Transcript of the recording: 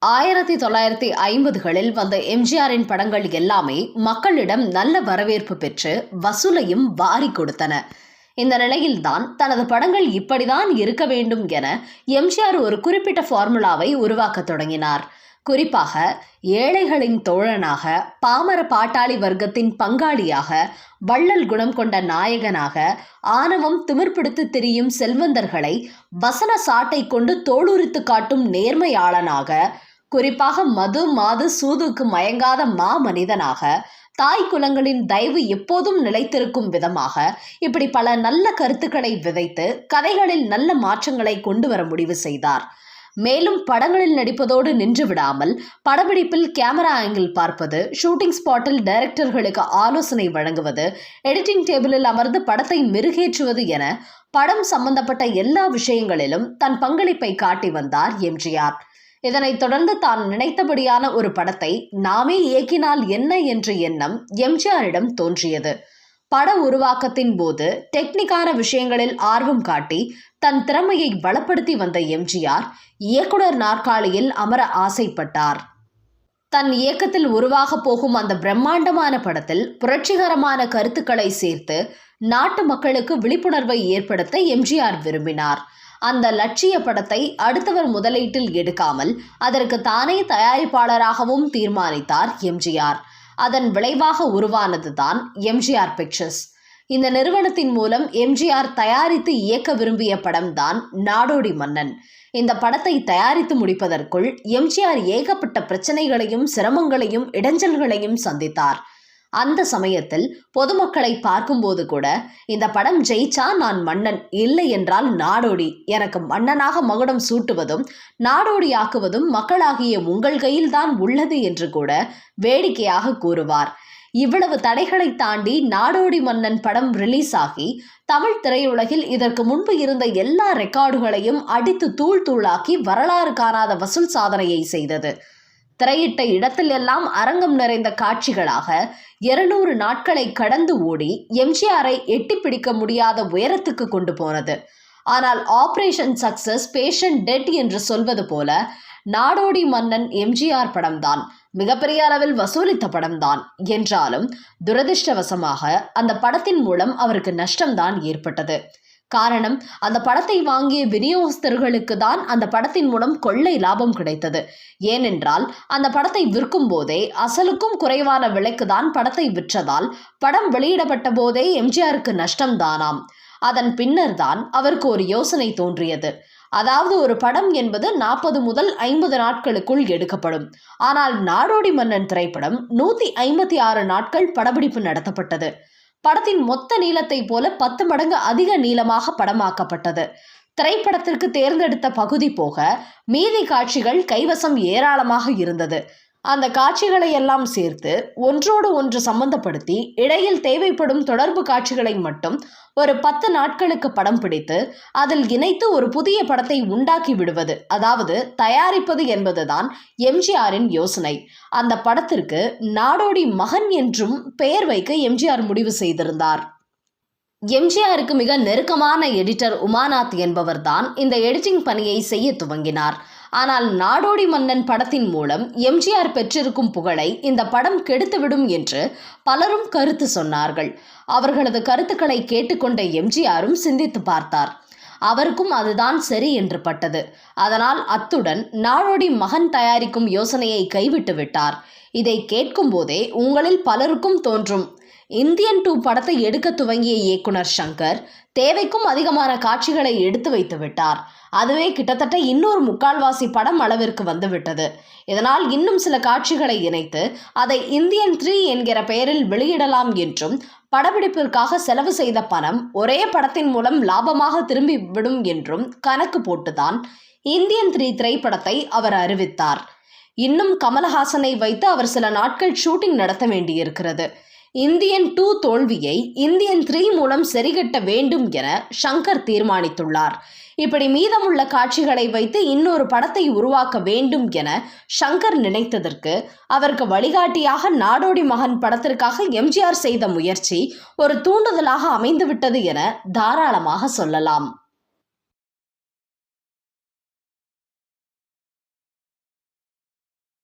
1950களில் வந்த எம்ஜிஆரின் படங்கள் எல்லாமே மக்களிடம் நல்ல வரவேற்பு பெற்று வசூலையும் வாரி கொடுத்தன. இந்த நிலையில்தான் தனது படங்கள் இப்படிதான் இருக்க வேண்டும் என எம்ஜிஆர் ஒரு குறிப்பிட்ட ஃபார்முலாவை உருவாக்கத் தொடங்கினார். குறிப்பாக ஏழைகளின் தோழனாக, பாமர பாட்டாளி வர்க்கத்தின் பங்காளியாக, வள்ளல் குணம் கொண்ட நாயகனாக, ஆணவம் திமிர்பிடித்து திரியும் செல்வந்தர்களை வசன சாட்டை கொண்டு தோளுரித்து காட்டும் நேர்மையாளனாக, குறிப்பாக மது மாது சூதுக்கு மயங்காத மனிதனாக, தாய் குலங்களின் தயவு எப்போதும் நிலைத்திருக்கும் விதமாக, இப்படி பல நல்ல கருத்துக்களை விதைத்து கதைகளில் நல்ல மாற்றங்களை கொண்டு வர முடிவு செய்தார். மேலும் படங்களில் நடிப்பதோடு நின்று விடாமல் படப்பிடிப்பில் கேமரா ஆங்கிள் பார்ப்பது, ஷூட்டிங் ஸ்பாட்டில் டைரக்டர்களுக்கு ஆலோசனை வழங்குவது, எடிட்டிங் டேபிளில் அமர்ந்து படத்தை மெருகேற்றுவது என படம் சம்பந்தப்பட்ட எல்லா விஷயங்களிலும் தன் பங்களிப்பை காட்டி வந்தார் எம்ஜிஆர். இதனைத் தொடர்ந்து தான் நினைத்தபடியான ஒரு படத்தை நாமே இயக்கினால் என்ன என்ற எண்ணம் எம்ஜிஆரிடம் தோன்றியது. பட உருவாக்கத்தின் போது டெக்னிக்கான விஷயங்களில் ஆர்வம் காட்டி தன் திறமையை வளப்படுத்தி வந்த எம்ஜிஆர் இயக்குனர் நாற்காலியில் அமர ஆசைப்பட்டார். தன் இயக்கத்தில் உருவாக போகும் அந்த பிரம்மாண்டமான படத்தில் புரட்சிகரமான கருத்துக்களை சேர்த்து நாட்டு மக்களுக்கு விழிப்புணர்வை ஏற்படுத்த எம்ஜிஆர் விரும்பினார். அந்த லட்சிய படத்தை அடுத்தவர் முதலீட்டில் எடுக்காமல் அதற்கு தானே தயாரிப்பாளராகவும் தீர்மானித்தார் எம்ஜிஆர். அதன் விளைவாக உருவானதுதான் எம்ஜிஆர் பிக்சர்ஸ். இந்த நிறுவனத்தின் மூலம் எம்ஜிஆர் தயாரித்து இயக்க விரும்பிய படம்தான் நாடோடி மன்னன். இந்த படத்தை தயாரித்து முடிப்பதற்குள் எம்ஜிஆர் ஏகப்பட்ட பிரச்சனைகளையும் சிரமங்களையும் இடைஞ்சல்களையும் சந்தித்தார். அந்த சமயத்தில் பொதுமக்களை பார்க்கும்போது கூட இந்த படம் ஜெயிச்சா நான் மன்னன், இல்லை என்றால் நாடோடி, எனக்கு மன்னனாக மகுடம் சூட்டுவதும் நாடோடியாக்குவதும் மக்களாகிய உங்கள் கையில்தான் உள்ளது என்று கூட வேடிக்கையாக கூறுவார். இவ்வளவு தடைகளை தாண்டி நாடோடி மன்னன் படம் ரிலீஸ் ஆகி தமிழ் திரையுலகில் இதற்கு முன்பு இருந்த எல்லா ரெக்கார்டுகளையும் அடித்து தூள் தூளாக்கி வரலாறு காணாத வசூல் சாதனையை செய்தது. திரையிட்ட இடத்திலெல்லாம் அரங்கம் நிறைந்த காட்சிகளாக 200 நாட்களை கடந்து ஓடி எம்ஜிஆரை எட்டி பிடிக்க முடியாத உயரத்துக்கு கொண்டு போனது. ஆனால் ஆபரேஷன் சக்சஸ் பேஷண்ட் டெட் என்று சொல்வது போல நாடோடி மன்னன் எம்ஜிஆர் படம்தான், மிகப்பெரிய அளவில் வசூலித்த படம்தான் என்றாலும் துரதிர்ஷ்டவசமாக அந்த படத்தின் மூலம் அவருக்கு நஷ்டம்தான் ஏற்பட்டது. காரணம், அந்த படத்தை வாங்கிய விநியோகஸ்தர்களுக்கு தான் அந்த படத்தின் மூலம் கொள்ளை லாபம் கிடைத்தது. ஏனென்றால் அந்த படத்தை விற்கும் போதே அசலுக்கும் குறைவான விலைக்கு தான் படத்தை விற்றதால் படம் வெளியிடப்பட்ட போதே எம்ஜிஆருக்கு நஷ்டம்தானாம். அதன் பின்னர் தான் அவருக்கு ஒரு யோசனை தோன்றியது. அதாவது ஒரு படம் என்பது 40 முதல் 50 நாட்களுக்குள் எடுக்கப்படும். ஆனால் நாடோடி மன்னன் திரைப்படம் 156 நாட்கள் படப்பிடிப்பு நடத்தப்பட்டது. படத்தின் மொத்த நீளத்தை போல 10 மடங்கு அதிக நீளமாக படமாக்கப்பட்டது. திரைப்படத்திற்கு தேர்ந்தெடுத்த பகுதி போக மீதி காட்சிகள் கைவசம் ஏராளமாக இருந்தது. அந்த காட்சிகளை எல்லாம் சேர்த்து ஒன்றோடு ஒன்று சம்பந்தப்படுத்தி இடையில் தேவைப்படும் தொடர்பு காட்சிகளை மட்டும் ஒரு 10 நாட்களுக்கு படம் பிடித்து அதில் இணைத்து ஒரு புதிய படத்தை உண்டாக்கி விடுவது, அதாவது தயாரிப்பது என்பதுதான் எம்ஜிஆரின் யோசனை. அந்த படத்திற்கு நாடோடி மகன் என்றும் பெயர் வைக்க எம்ஜிஆர் முடிவு செய்திருந்தார். எம்ஜிஆருக்கு மிக நெருக்கமான எடிட்டர் உமாநாத் என்பவர்தான் இந்த எடிட்டிங் பணியை செய்ய துவங்கினார். ஆனால் நாடோடி மன்னன் படத்தின் மூலம் எம்ஜிஆர் பெற்றிருக்கும் புகழை இந்த படம் கெடுத்துவிடும் என்று பலரும் கருத்து சொன்னார்கள். அவர்களது கருத்துக்களை கேட்டுக்கொண்ட எம்ஜிஆரும் சிந்தித்து பார்த்தார். அவருக்கும் அதுதான் சரி என்று பட்டது. அதனால் அத்துடன் நாடோடி மகன் தயாரிக்கும் யோசனையை கைவிட்டு விட்டார். இதை கேட்கும் போதே உங்களில் பலருக்கும் தோன்றும், இந்தியன் 2 படத்தை எடுக்க துவங்கிய இயக்குனர் சங்கர் தேவைக்கும் அதிகமான காட்சிகளை எடுத்து வைத்து விட்டார். அதுவே கிட்டத்தட்ட இன்னொரு 3/4 படம் அளவிற்கு வந்துவிட்டது. இதனால் இன்னும் சில காட்சிகளை இணைத்து அதை இந்தியன் 3 என்கிற பெயரில் வெளியிடலாம் என்றும், படப்பிடிப்பிற்காக செலவு செய்த பணம் ஒரே படத்தின் மூலம் லாபமாக திரும்பி விடும் என்றும் கணக்கு போட்டுதான் இந்தியன் 3 திரைப்படத்தை அவர் அறிவித்தார். இன்னும் கமலஹாசனை வைத்து அவர் சில நாட்கள் ஷூட்டிங் நடத்த வேண்டியிருக்கிறது. இந்தியன் 2 தோல்வியை இந்தியன் 3 மூலம் சரிகட்ட வேண்டும் என சங்கர் தீர்மானித்துள்ளார். இப்படி மீதமுள்ள காட்சிகளை வைத்து இன்னொரு படத்தை உருவாக்க வேண்டும் என சங்கர் நினைத்ததற்கு அவருக்கு வழிகாட்டியாக நாடோடி மகன் படத்திற்காக எம்ஜிஆர் செய்த முயற்சி ஒரு தூண்டுதலாக அமைந்துவிட்டது என தாராளமாக சொல்லலாம்.